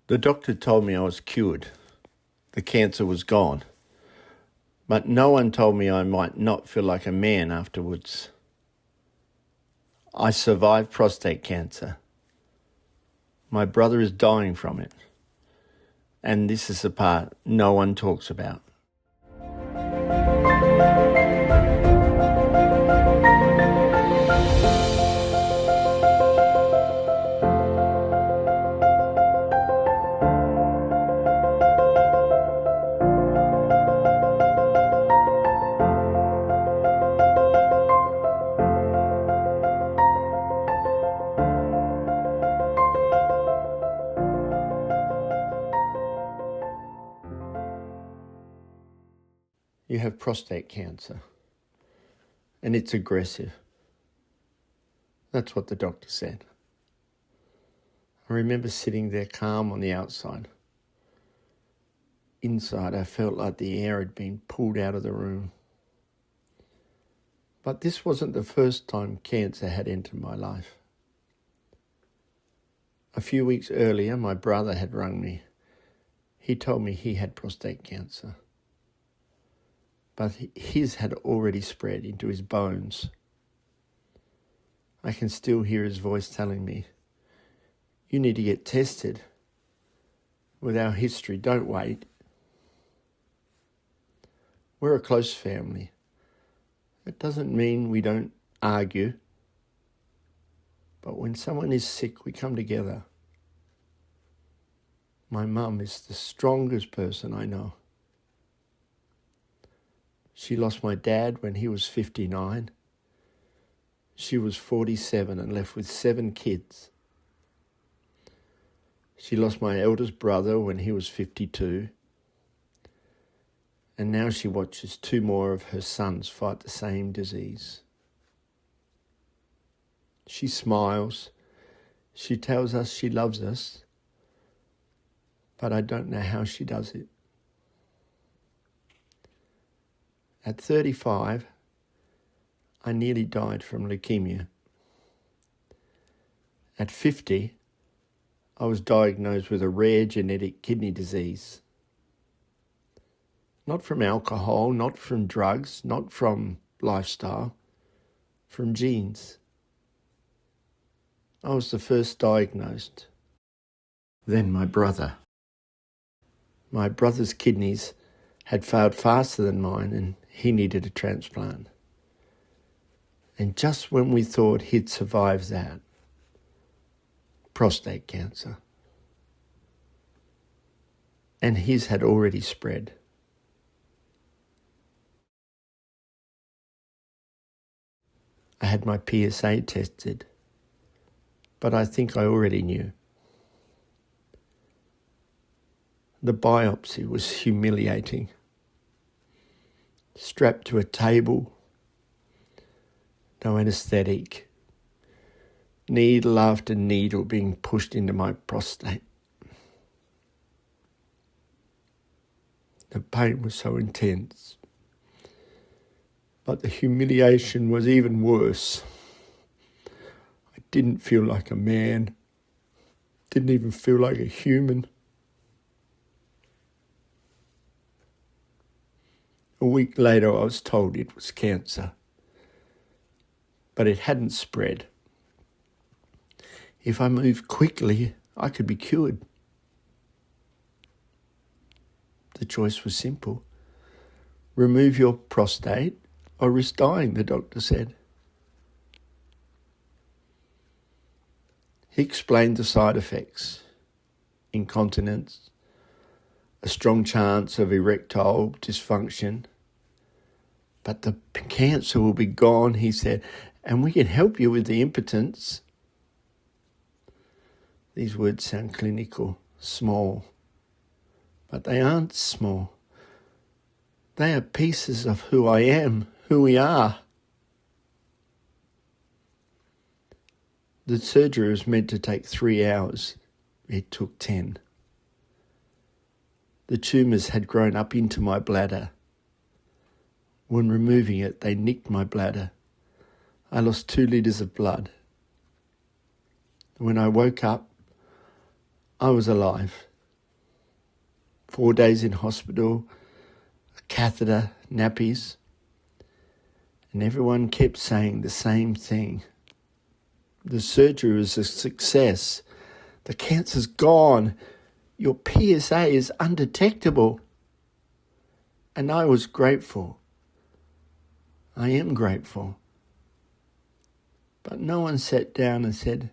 The doctor told me I was cured. The cancer was gone. But no one told me I might not feel like a man afterwards. I survived prostate cancer. My brother is dying from it. And this is the part no one talks about. You have prostate cancer, and it's aggressive. That's what the doctor said. I remember sitting there calm on the outside. Inside, I felt like the air had been pulled out of the room. But this wasn't the first time cancer had entered my life. A few weeks earlier, my brother had rung me. He told me he had prostate cancer. But his had already spread into his bones. I can still hear his voice telling me, "You need to get tested. With our history, don't wait." We're a close family. It doesn't mean we don't argue. But when someone is sick, we come together. My mum is the strongest person I know. She lost my dad when he was 59. She was 47 and left with 7 kids. She lost my eldest brother when he was 52. And now she watches 2 more of her sons fight the same disease. She smiles. She tells us she loves us. But I don't know how she does it. At 35, I nearly died from leukemia. At 50, I was diagnosed with a rare genetic kidney disease. Not from alcohol, not from drugs, not from lifestyle, from genes. I was the first diagnosed. Then my brother. My brother's kidneys had failed faster than mine and he needed a transplant. And just when we thought he'd survived that, prostate cancer. And his had already spread. I had my PSA tested, but I think I already knew. The biopsy was humiliating. Strapped to a table, no anaesthetic, needle after needle being pushed into my prostate. The pain was so intense, but the humiliation was even worse. I didn't feel like a man, didn't even feel like a human. A week later, I was told it was cancer, but it hadn't spread. If I moved quickly, I could be cured. The choice was simple. Remove your prostate or risk dying, the doctor said. He explained the side effects: incontinence, a strong chance of erectile dysfunction. But the cancer will be gone, he said, and we can help you with the impotence. These words sound clinical, small, but they aren't small. They are pieces of who I am, who we are. The surgery was meant to take 3 hours. It took 10. The tumours had grown up into my bladder. When removing it, they nicked my bladder. I lost 2 litres of blood. When I woke up, I was alive. 4 days in hospital, a catheter, nappies. And everyone kept saying the same thing. The surgery was a success. The cancer's gone. Your PSA is undetectable. And I was grateful. I am grateful. But no one sat down and said,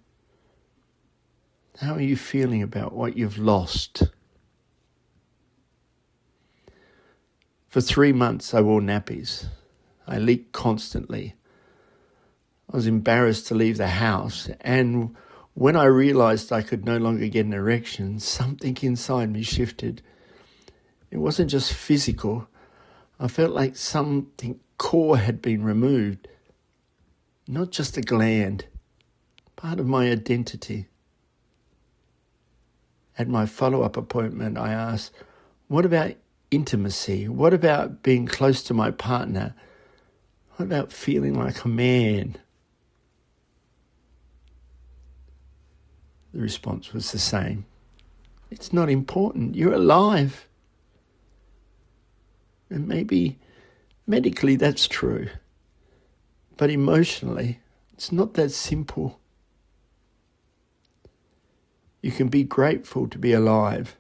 how are you feeling about what you've lost? For 3 months I wore nappies. I leaked constantly. I was embarrassed to leave the house, and when I realized I could no longer get an erection, something inside me shifted. It wasn't just physical. I felt like something core had been removed. Not just a gland, part of my identity. At my follow-up appointment, I asked, what about intimacy? What about being close to my partner? What about feeling like a man? The response was the same. It's not important. You're alive. And maybe medically that's true. But emotionally, it's not that simple. You can be grateful to be alive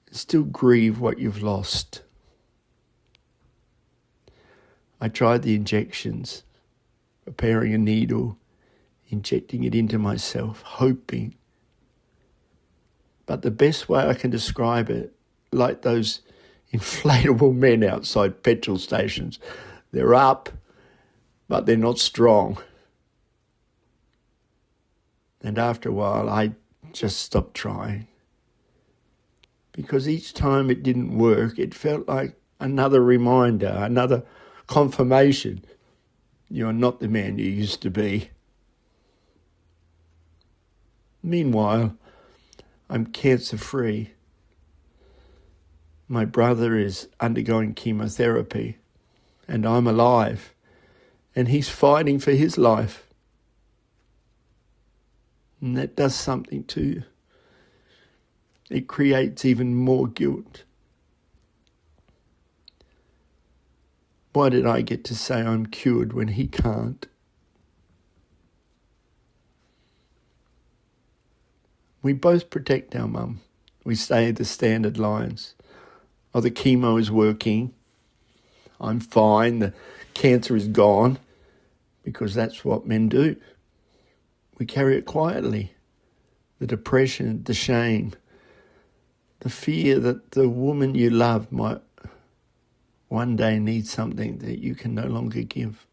and still grieve what you've lost. I tried the injections, preparing a needle, injecting it into myself, hoping. But the best way I can describe it, like those inflatable men outside petrol stations, they're up, but they're not strong. And after a while, I just stopped trying. Because each time it didn't work, it felt like another reminder, another confirmation. You're not the man you used to be. Meanwhile, I'm cancer-free. My brother is undergoing chemotherapy, and I'm alive, and he's fighting for his life. And that does something to you. It creates even more guilt. Why did I get to say I'm cured when he can't? We both protect our mum. We say the standard lines. Oh, the chemo is working. I'm fine. The cancer is gone. Because that's what men do. We carry it quietly. The depression, the shame, the fear that the woman you love might one day need something that you can no longer give.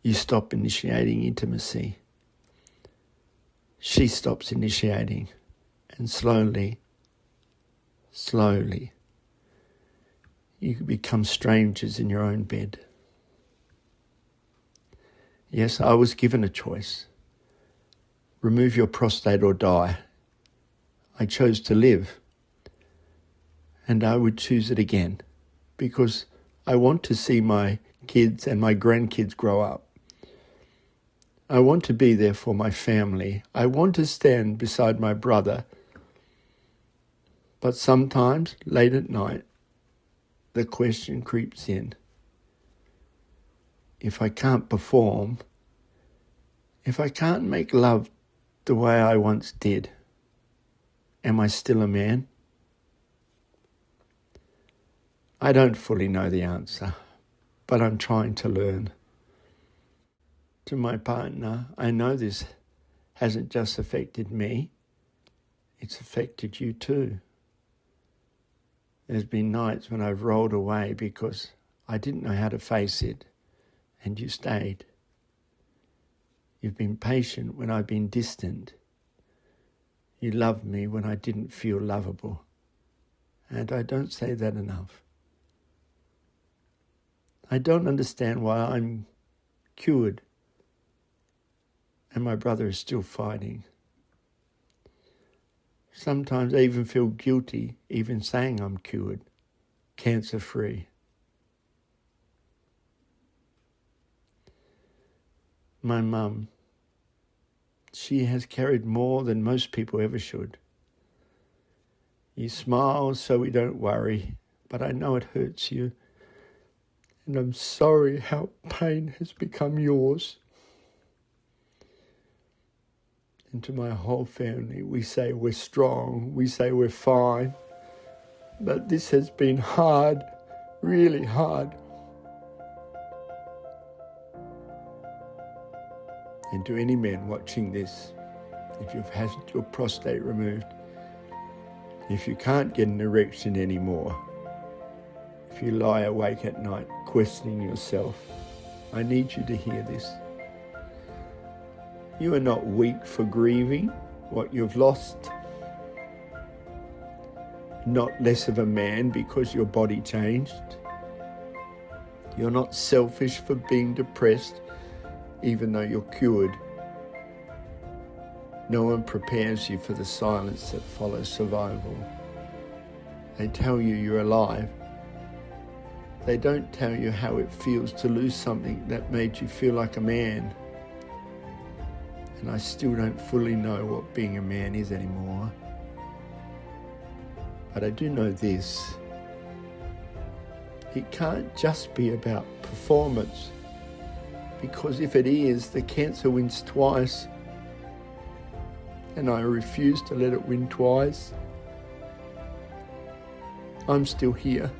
You stop initiating intimacy. She stops initiating. And slowly, you become strangers in your own bed. Yes, I was given a choice. Remove your prostate or die. I chose to live. And I would choose it again because I want to see my kids and my grandkids grow up. I want to be there for my family. I want to stand beside my brother. But sometimes, late at night, the question creeps in. If I can't perform, if I can't make love the way I once did, am I still a man? I don't fully know the answer, but I'm trying to learn. To my partner, I know this hasn't just affected me, it's affected you too. There's been nights when I've rolled away because I didn't know how to face it, and you stayed. You've been patient when I've been distant. You loved me when I didn't feel lovable. And I don't say that enough. I don't understand why I'm cured and my brother is still fighting. Sometimes I even feel guilty even saying I'm cured, cancer-free. My mum, she has carried more than most people ever should. You smile so we don't worry, but I know it hurts you. And I'm sorry how pain has become yours. And to my whole family, we say we're strong, we say we're fine. But this has been hard, really hard. And to any men watching this, if you've had your prostate removed, if you can't get an erection anymore, if you lie awake at night questioning yourself, I need you to hear this. You are not weak for grieving what you've lost, not less of a man because your body changed. You're not selfish for being depressed even though you're cured. No one prepares you for the silence that follows survival. They tell you you're alive. They don't tell you how it feels to lose something that made you feel like a man. And I still don't fully know what being a man is anymore. But I do know this. It can't just be about performance, because if it is, the cancer wins twice. And I refuse to let it win twice. I'm still here,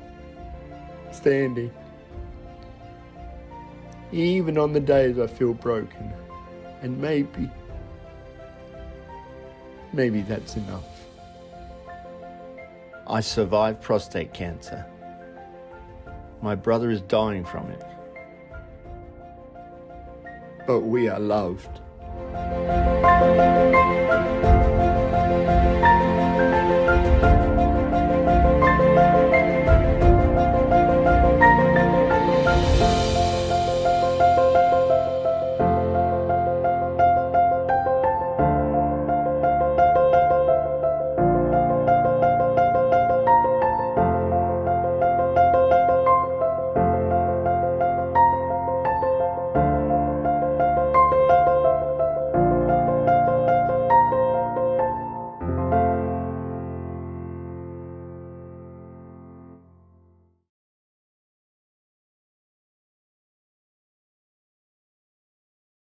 standing. Even on the days I feel broken. And maybe that's enough. I survived prostate cancer. My brother is dying from it. But we are loved.